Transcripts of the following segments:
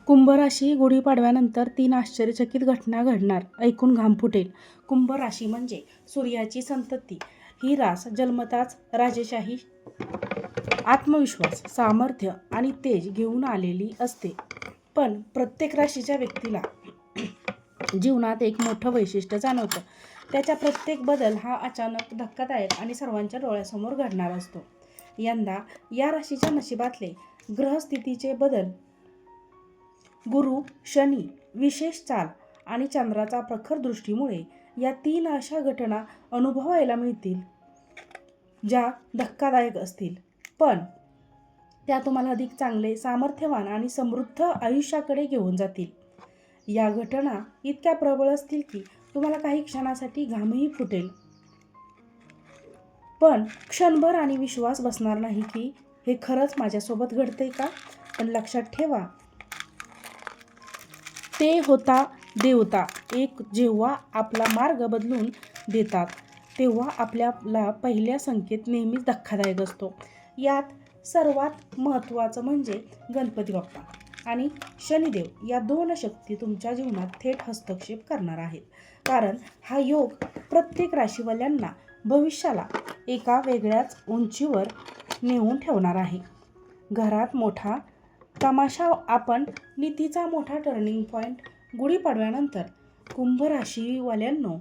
कुंभ राशी गुढीपाडव्यानंतर 3 आश्चर्यचकित घटना घडणार, ऐकून घाम फुटेल. कुंभ राशी म्हणजे सूर्याची संतती. ही रास जन्मताच राजेशाही, आत्मविश्वास, सामर्थ्य आणि तेज घेऊन आलेली असते. पण प्रत्येक राशीच्या व्यक्तीला जीवनात एक मोठं वैशिष्ट्य जाणवतं. त्याचा प्रत्येक बदल हा अचानक, धक्कादायक आणि सर्वांच्या डोळ्यासमोर घडणार असतो. यंदा या राशीच्या नशिबातले ग्रहस्थितीचे बदल, गुरु, शनी, विशेष चाल आणि चंद्राचा प्रखर दृष्टीमुळे या 3 अशा घटना अनुभवायला मिळतील, ज्या धक्कादायक असतील, पण त्या तुम्हाला अधिक चांगले, सामर्थ्यवान आणि समृद्ध आयुष्याकडे घेऊन जातील. या घटना इतक्या प्रबळ असतील की तुम्हाला काही क्षणासाठी घामही फुटेल, पण क्षणभर आणि विश्वास बसणार नाही की हे खरंच माझ्यासोबत घडतंय का. पण लक्षात ठेवा, ते होता देवता एक जेव्हा आपला मार्ग बदलून देतात, तेव्हा आपल्याला पहिला संकेत नेहमीच धक्कादायक असतो. यात सर्वात महत्त्वाचं म्हणजे गणपती बाप्पा आणि शनिदेव या 2 शक्ती तुमच्या जीवनात थेट हस्तक्षेप करणार आहेत. कारण हा योग प्रत्येक राशीवाल्यांना भविष्याला एका वेगळ्याच उंचीवर नेऊन ठेवणार आहे. घरात मोठा तमाशा, आपण नीतीचा मोठा टर्निंग पॉईंट. गुढीपाडव्यानंतर कुंभ राशीवाल्यांनो,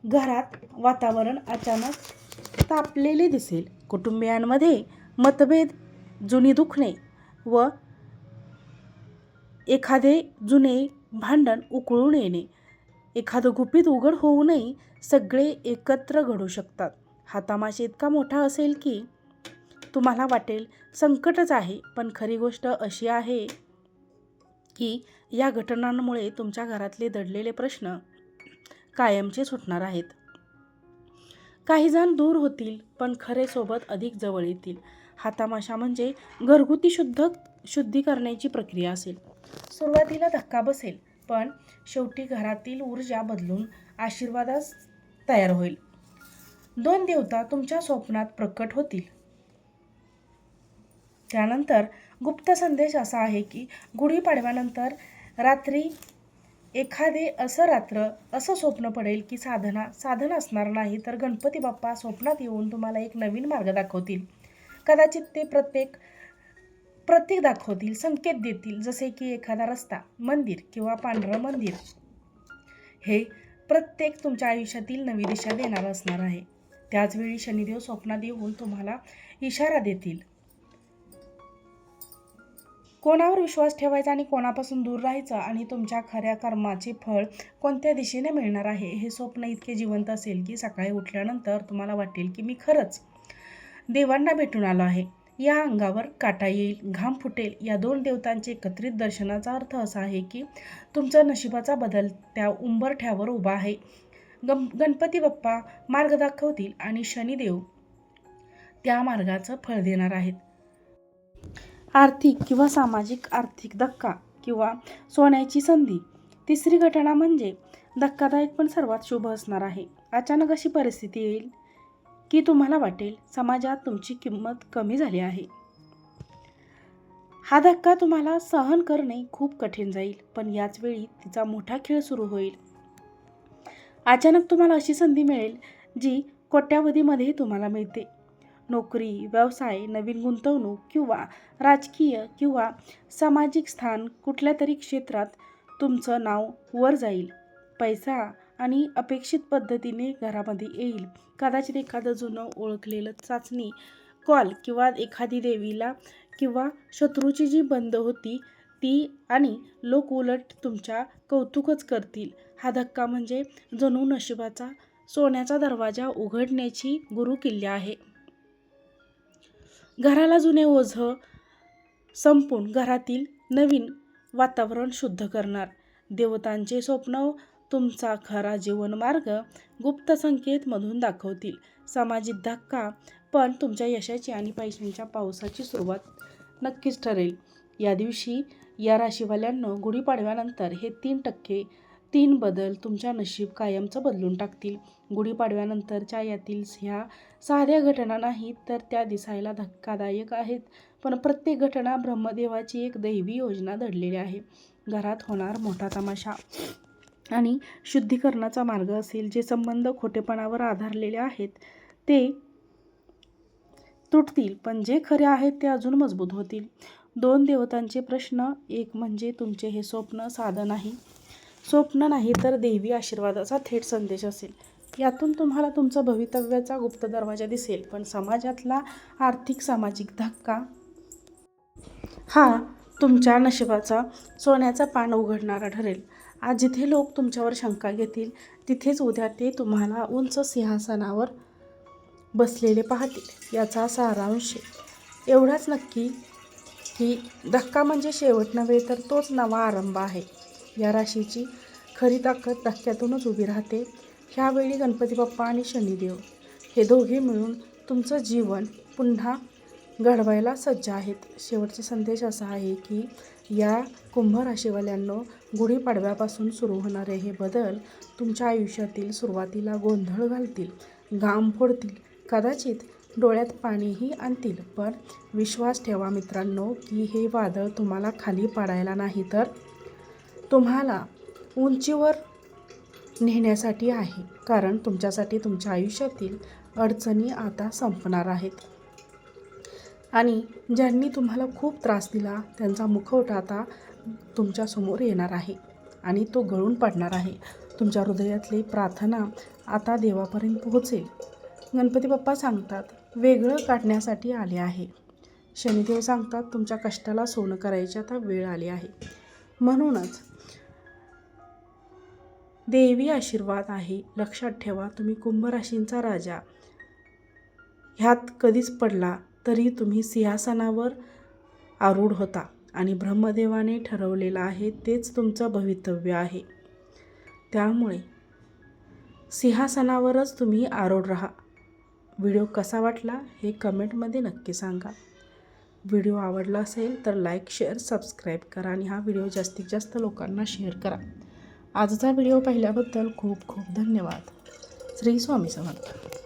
घरात वातावरण अचानक तापलेले दिसेल. कुटुंबियांमध्ये मतभेद, जुनी दुखणे व एखादे जुने भांडण उकळून येणे, एखादं गुपित उघड होऊनही सगळे एकत्र घडू शकतात. हा तमाशा इतका मोठा असेल की तुम्हाला वाटेल संकटच आहे, पण खरी गोष्ट अशी आहे की या घटनांमुळे तुमच्या घरातले दडलेले प्रश्न कायमचे सुटणार आहेत. काही जण दूर होतील, पण खरे सोबत अधिक जवळ येतील. हा तमाशा म्हणजे घरगुती शुद्धी करण्याची प्रक्रिया असेल. सुरुवातीला धक्का बसेल, पण शेवटी घरातील ऊर्जा बदलून आशीर्वादास तयार होईल. 2 देवता तुमच्या स्वप्नात प्रकट होतील. त्यानंतर गुप्त संदेश असा आहे की गुढीपाडव्यानंतर रात्री एखादे असं स्वप्न पडेल की साधन असणार नाही, तर गणपती बाप्पा स्वप्नात येऊन तुम्हाला एक नवीन मार्ग दाखवतील. कदाचित ते प्रतीक दाखवतील, संकेत देतील, जसे की एखादा रस्ता, मंदिर किंवा पांढरं मंदिर. हे प्रत्येक तुमच्या आयुष्यातील नवी दिशा देणार असणार आहे. त्याचवेळी शनिदेव स्वप्नात येऊन तुम्हाला इशारा देतील. कोणावर विश्वास ठेवायचा आणि कोणापासून दूर राहायचं आणि तुमच्या खऱ्या कर्माचे फळ कोणत्या दिशेने मिळणार आहे. हे स्वप्न इतके जिवंत असेल की सकाळी उठल्यानंतर तुम्हाला वाटेल की मी खरंच देवांना भेटून आलो आहे. या अंगावर काटा येईल, घाम फुटेल. या 2 देवतांचे एकत्रित दर्शनाचा अर्थ असा आहे की तुमचा नशिबाचा बदल त्या उंबरठ्यावर उभा आहे. गणपती बाप्पा मार्ग दाखवतील आणि शनिदेव त्या मार्गाचं फळ देणार आहेत. आर्थिक किंवा सामाजिक आर्थिक धक्का किंवा सोन्याची संधी. तिसरी घटना म्हणजे धक्कादायक पण सर्वात शुभ असणार आहे. अचानक अशी परिस्थिती येईल की तुम्हाला वाटेल समाजात तुमची किंमत कमी झाली आहे. हा धक्का तुम्हाला सहन करणे खूप कठीण जाईल, पण याच वेळी तिचा मोठा खेळ सुरू होईल. अचानक तुम्हाला अशी संधी मिळेल जी कोट्यावधीमध्ये तुम्हाला मिळते. नोकरी, व्यवसाय, नवीन गुंतवणूक किंवा राजकीय किंवा सामाजिक स्थान, कुठल्या तरी क्षेत्रात तुमचं नाव वर जाईल. पैसा आणि अपेक्षित पद्धतीने घरामध्ये येईल. कदाचित एखादं जुनं ओळखलेलं चाचणी कॉल किंवा एखादी देवीला किंवा शत्रूची जी बंद होती ती, आणि लोक उलट तुमच्या कौतुकच करतील. हा धक्का म्हणजे जणू नशिबाचा सोन्याचा दरवाजा उघडण्याची गुरुकिल्ली आहे. घराला जुने ओझं संपून घरातील नवीन वातावरण शुद्ध करणार. देवतांचे स्वप्न तुमचा खरा जीवनमार्ग गुप्त संकेत मधून दाखवतील. सामाजिक धक्का पण तुमच्या यशाची आणि पैशांच्या पावसाची सुरुवात नक्कीच ठरेल. या दिवशी या राशीवाल्यांनो, गुढीपाडव्यानंतर हे 3 बदल तुमच्या नशीब कायमचं बदलून टाकतील. गुढीपाडव्यानंतरच्या यातील ह्या साध्या घटना नाहीत, तर त्या दिसायला धक्कादायक आहेत, पण प्रत्येक घटना ब्रह्मदेवाची एक दैवी योजना दडलेली आहे. घरात होणार मोठा तमाशा आणि शुद्धीकरणाचा मार्ग असेल. जे संबंध खोटेपणावर आधारलेले आहेत ते तुटतील, पण जे खरे आहेत ते अजून मजबूत होतील. 2 देवतांचे प्रश्न. एक म्हणजे तुमचे हे स्वप्न साधं नाही, स्वप्न नाही तर दैवी आशीर्वादाचा थेट संदेश असेल. यातून तुम्हाला तुमचा भवितव्याचा गुप्त दरवाजा दिसेल. पण समाजातला आर्थिक सामाजिक धक्का हा तुमच्या नशिबाचा सोन्याचा पान उघडणारा ठरेल. आज जिथे लोक तुमच्यावर शंका घेतील तिथेच उद्या ते तुम्हाला उंच सिंहासनावर बसलेले पाहतील. याचा सारांश एवढाच नक्की की धक्का म्हणजे शेवट नव्हे तर तोच नवा आरंभ आहे. या राशीची खरी ताकद धक्क्यातूनच उभी राहते. ह्यावेळी गणपती बाप्पा आणि शनिदेव हे दोघे मिळून तुमचं जीवन पुन्हा घडवायला सज्ज आहेत. शेवटचा संदेश असा आहे की या कुंभ राशीवाल्यांनो, गुढीपाडव्यापासून सुरू होणारे हे बदल तुमच्या आयुष्यातील सुरुवातीला गोंधळ घालतील, घाम फोडतील, कदाचित डोळ्यात पाणीही आणतील. पण विश्वास ठेवा मित्रांनो की हे वादळ तुम्हाला खाली पाडायला नाही तर तुम्हाला उंचीवर नेण्यासाठी आहे. कारण तुमच्यासाठी तुमच्या आयुष्यातील अडचणी आता संपणार आहेत आणि ज्यांनी तुम्हाला खूप त्रास दिला त्यांचा मुखवटा आता तुमच्यासमोर येणार आहे आणि तो गळून पडणार आहे. तुमच्या हृदयातली प्रार्थना आता देवापर्यंत पोहोचेल. गणपती बाप्पा सांगतात वेगळं काढण्यासाठी आले आहे. शनिदेव सांगतात तुमच्या कष्टाला सोनं करायची आता वेळ आली आहे. म्हणूनच देवी आशीर्वाद आहे. लक्षात ठेवा, तुम्ही कुंभ राशींचा राजा ह्यात कधीच पडला तरी तुम्ही सिंहासनावर आरूढ होता आणि ब्रह्मदेवाने ठरवलेलं आहे तेच तुमचं भवितव्य आहे. त्यामुळे सिंहासनावरच तुम्ही आरूढ राहा. व्हिडिओ कसा वाटला हे कमेंटमध्ये नक्की सांगा. व्हिडिओ आवडला असेल तर लाईक, शेअर, सबस्क्राईब करा आणि हा व्हिडिओ जास्तीत जास्त लोकांना शेअर करा. आजचा व्हिडिओ पाहिल्याबद्दल खूप खूप धन्यवाद. श्री स्वामी समर्थ.